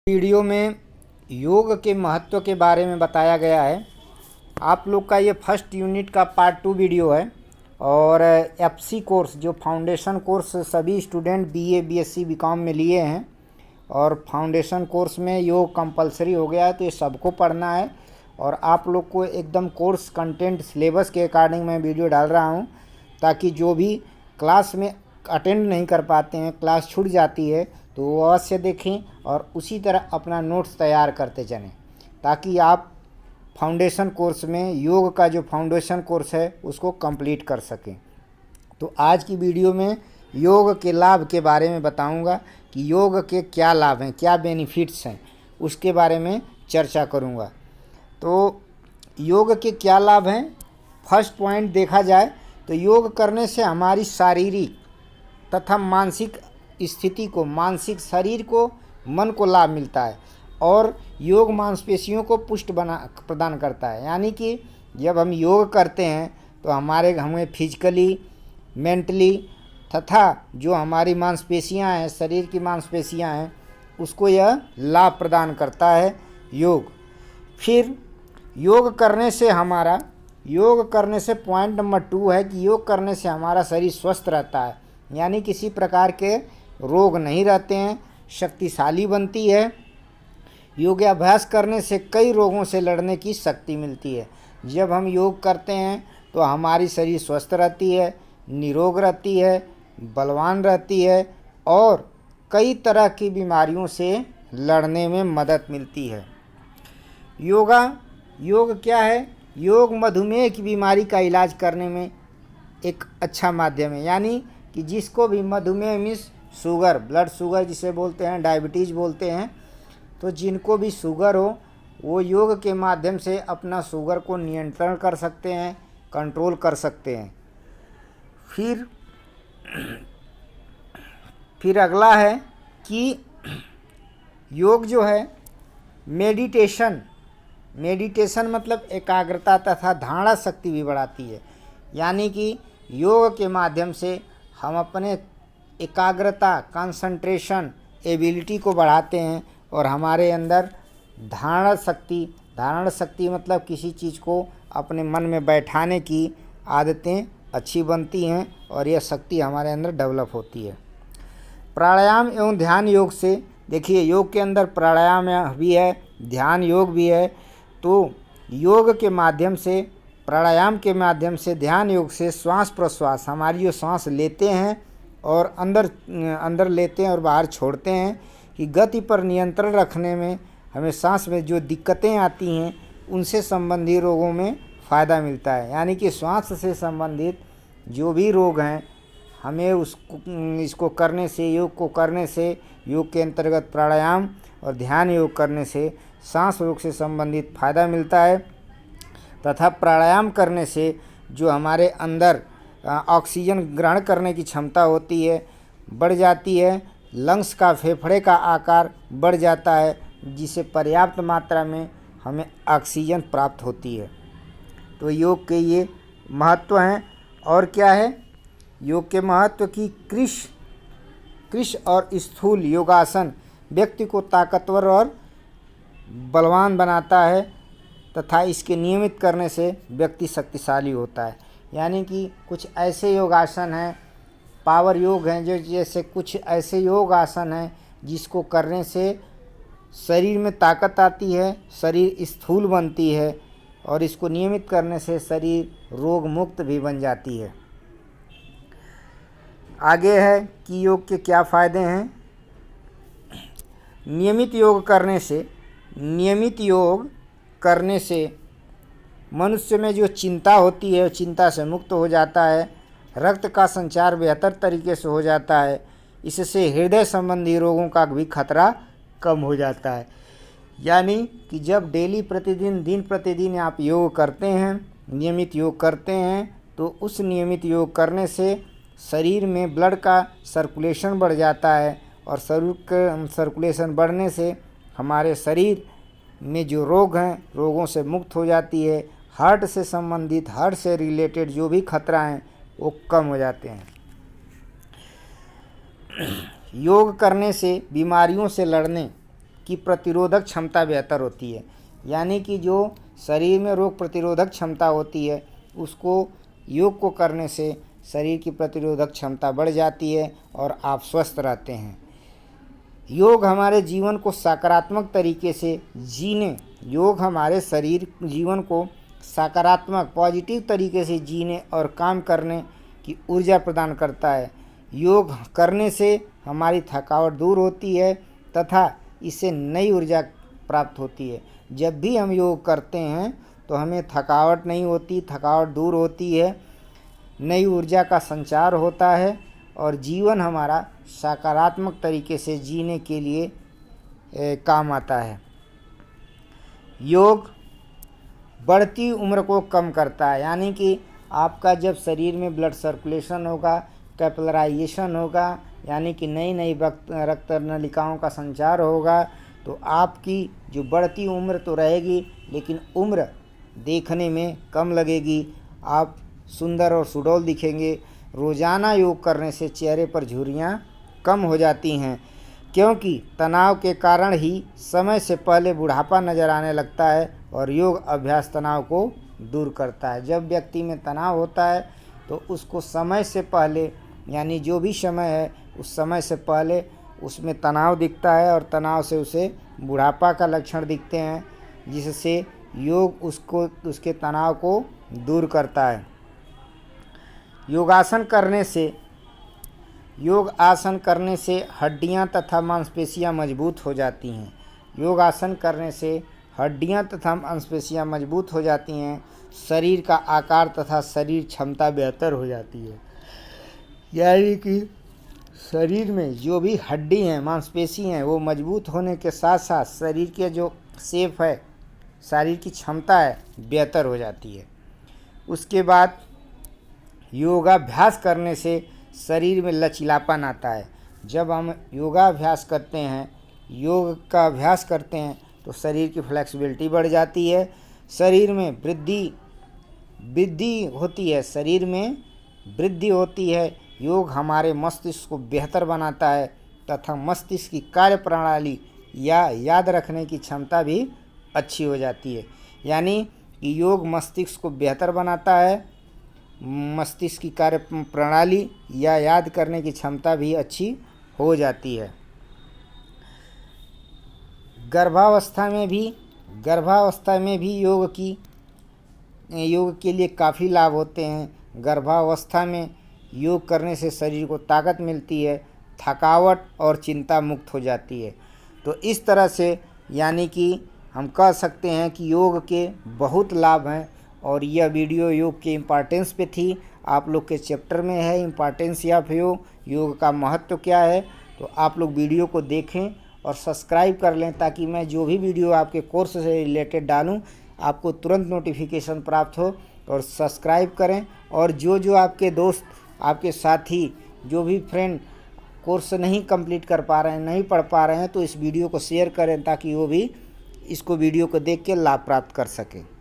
Video में योग के महत्व के बारे में बताया गया है। आप लोग का ये फर्स्ट यूनिट का पार्ट 2 वीडियो है और एफसी कोर्स जो फाउंडेशन कोर्स सभी स्टूडेंट बीए, बीएससी, बीकॉम में लिए हैं और फाउंडेशन कोर्स में योग कंपलसरी हो गया है, तो ये सबको पढ़ना है। और आप लोग को एकदम कोर्स कंटेंट सिलेबस के अकॉर्डिंग मैं वीडियो डाल रहा हूँ, ताकि जो भी क्लास में अटेंड नहीं कर पाते हैं, क्लास छूट जाती है, तो वो अवश्य देखें और उसी तरह अपना नोट्स तैयार करते चलें, ताकि आप फाउंडेशन कोर्स में योग का जो फाउंडेशन कोर्स है उसको कंप्लीट कर सकें। तो आज की वीडियो में योग के लाभ के बारे में बताऊंगा कि योग के क्या लाभ हैं, क्या बेनिफिट्स हैं, उसके बारे में चर्चा करूंगा। तो योग के क्या लाभ हैं, फर्स्ट पॉइंट देखा जाए तो योग करने से हमारी शारीरिक तथा मानसिक स्थिति को, मानसिक शरीर को, मन को लाभ मिलता है और योग मांसपेशियों को पुष्ट प्रदान करता है। यानी कि जब हम योग करते हैं तो हमें फिजिकली, मेंटली तथा जो हमारी मांसपेशियां हैं, शरीर की मांसपेशियां हैं, उसको यह लाभ प्रदान करता है योग। फिर योग करने से पॉइंट नंबर 2 है कि योग करने से हमारा शरीर स्वस्थ रहता है, यानी किसी प्रकार के रोग नहीं रहते हैं, शक्तिशाली बनती है। योगाभ्यास करने से कई रोगों से लड़ने की शक्ति मिलती है। जब हम योग करते हैं तो हमारी शरीर स्वस्थ रहती है, निरोग रहती है, बलवान रहती है और कई तरह की बीमारियों से लड़ने में मदद मिलती है। योग क्या है? योग मधुमेह की बीमारी का इलाज करने में एक अच्छा माध्यम है। यानी कि जिसको भी मधुमेह मीन्स शुगर, ब्लड शुगर जिसे बोलते हैं, डायबिटीज़ बोलते हैं, तो जिनको भी शुगर हो वो योग के माध्यम से अपना शुगर को नियंत्रण कर सकते हैं, कंट्रोल कर सकते हैं। फिर अगला है कि योग जो है मेडिटेशन मतलब एकाग्रता तथा धारणा शक्ति भी बढ़ाती है। यानी कि योग के माध्यम से हम अपने एकाग्रता, कंसंट्रेशन, एबिलिटी को बढ़ाते हैं और हमारे अंदर धारणा शक्ति मतलब किसी चीज़ को अपने मन में बैठाने की आदतें अच्छी बनती हैं और यह शक्ति हमारे अंदर डेवलप होती है। प्राणायाम एवं ध्यान योग से, देखिए योग के अंदर प्राणायाम भी है, ध्यान योग भी है। तो योग के माध्यम से, प्राणायाम के माध्यम से, ध्यान योग से श्वास प्रश्वास, हमारी जो सांस लेते हैं और अंदर लेते हैं और बाहर छोड़ते हैं, कि गति पर नियंत्रण रखने में हमें सांस में जो दिक्कतें आती हैं उनसे संबंधित रोगों में फ़ायदा मिलता है। यानी कि श्वास से संबंधित जो भी रोग हैं, हमें इसको करने से, योग को करने से, योग के अंतर्गत प्राणायाम और ध्यान योग करने से सांस रोग से संबंधित फ़ायदा मिलता है। तथा प्राणायाम करने से जो हमारे अंदर ऑक्सीजन ग्रहण करने की क्षमता होती है बढ़ जाती है, लंग्स का, फेफड़े का आकार बढ़ जाता है, जिससे पर्याप्त मात्रा में हमें ऑक्सीजन प्राप्त होती है। तो योग के ये महत्व हैं। और क्या है योग के महत्व की? कृश और स्थूल योगासन व्यक्ति को ताकतवर और बलवान बनाता है तथा इसके नियमित करने से व्यक्ति शक्तिशाली होता है। यानी कि कुछ ऐसे योगासन हैं, पावर योग हैं, जो जैसे कुछ ऐसे योग आसन हैं जिसको करने से शरीर में ताकत आती है, शरीर स्थूल बनती है और इसको नियमित करने से शरीर रोग मुक्त भी बन जाती है। आगे है कि योग के क्या फ़ायदे हैं। नियमित योग करने से मनुष्य में जो चिंता होती है, चिंता से मुक्त हो जाता है, रक्त का संचार बेहतर तरीके से हो जाता है, इससे हृदय संबंधी रोगों का भी खतरा कम हो जाता है। यानी कि जब दिन प्रतिदिन आप योग करते हैं, नियमित योग करते हैं, तो उस नियमित योग करने से शरीर में ब्लड का सर्कुलेशन बढ़ जाता है और शरीर का सर्कुलेशन बढ़ने से हमारे शरीर में जो रोग हैं, रोगों से मुक्त हो जाती है। हार्ट से संबंधित, हार्ट से रिलेटेड जो भी खतरा हैं वो कम हो जाते हैं। योग करने से बीमारियों से लड़ने की प्रतिरोधक क्षमता बेहतर होती है। यानी कि जो शरीर में रोग प्रतिरोधक क्षमता होती है उसको योग को करने से शरीर की प्रतिरोधक क्षमता बढ़ जाती है और आप स्वस्थ रहते हैं। योग हमारे जीवन को सकारात्मक तरीके से योग हमारे जीवन को सकारात्मक पॉजिटिव तरीके से जीने और काम करने की ऊर्जा प्रदान करता है। योग करने से हमारी थकावट दूर होती है तथा इससे नई ऊर्जा प्राप्त होती है। जब भी हम योग करते हैं तो हमें थकावट नहीं होती, थकावट दूर होती है, नई ऊर्जा का संचार होता है और जीवन हमारा सकारात्मक तरीके से जीने के लिए काम आता है। योग बढ़ती उम्र को कम करता है। यानी कि आपका जब शरीर में ब्लड सर्कुलेशन होगा, कैपिलराइजेशन होगा, यानी कि नई नई रक्त नलिकाओं का संचार होगा, तो आपकी जो बढ़ती उम्र तो रहेगी लेकिन उम्र देखने में कम लगेगी, आप सुंदर और सुडौल दिखेंगे। रोज़ाना योग करने से चेहरे पर झुर्रियाँ कम हो जाती हैं, क्योंकि तनाव के कारण ही समय से पहले बुढ़ापा नज़र आने लगता है और योग अभ्यास तनाव को दूर करता है। जब व्यक्ति में तनाव होता है तो उसको समय से पहले, यानी जो भी समय है उस समय से पहले उसमें तनाव दिखता है और तनाव से उसे बुढ़ापा का लक्षण दिखते हैं, जिससे योग उसके तनाव को दूर करता है। योग आसन करने से हड्डियां तथा मांसपेशियां मजबूत हो जाती हैं। योग आसन करने से हड्डियां तथा मांसपेशियां मजबूत हो जाती हैं, शरीर का आकार तथा शरीर क्षमता बेहतर हो जाती है। यानी कि शरीर में जो भी हड्डी हैं, मांसपेशी हैं, वो मजबूत होने के साथ साथ शरीर के जो शेप है, शरीर की क्षमता है, बेहतर हो जाती है। उसके बाद योगाभ्यास करने से शरीर में लचीलापन आता है। जब हम योगाभ्यास करते हैं, योग का अभ्यास करते हैं तो शरीर की फ्लेक्सिबिलिटी बढ़ जाती है, शरीर में वृद्धि होती है, शरीर में वृद्धि होती है। योग हमारे मस्तिष्क को बेहतर बनाता है तथा मस्तिष्क की कार्यप्रणाली या याद रखने की क्षमता भी अच्छी हो जाती है। यानी कि योग मस्तिष्क को बेहतर बनाता है, मस्तिष्क की कार्य प्रणाली या याद करने की क्षमता भी अच्छी हो जाती है। गर्भावस्था में भी योग के लिए काफ़ी लाभ होते हैं। गर्भावस्था में योग करने से शरीर को ताकत मिलती है, थकावट और चिंता मुक्त हो जाती है। तो इस तरह से यानी कि हम कह सकते हैं कि योग के बहुत लाभ हैं और यह वीडियो योग के इम्पॉर्टेंस पे थी। आप लोग के चैप्टर में है इम्पॉर्टेंस ऑफ योग का महत्व क्या है। तो आप लोग वीडियो को देखें और सब्सक्राइब कर लें ताकि मैं जो भी वीडियो आपके कोर्स से रिलेटेड डालूं आपको तुरंत नोटिफिकेशन प्राप्त हो। और सब्सक्राइब करें और जो आपके दोस्त, आपके साथी, जो भी फ्रेंड कोर्स नहीं कंप्लीट कर पा रहे हैं, नहीं पढ़ पा रहे हैं, तो इस वीडियो को शेयर करें ताकि वो भी इसको वीडियो को देख के लाभ प्राप्त कर सकें।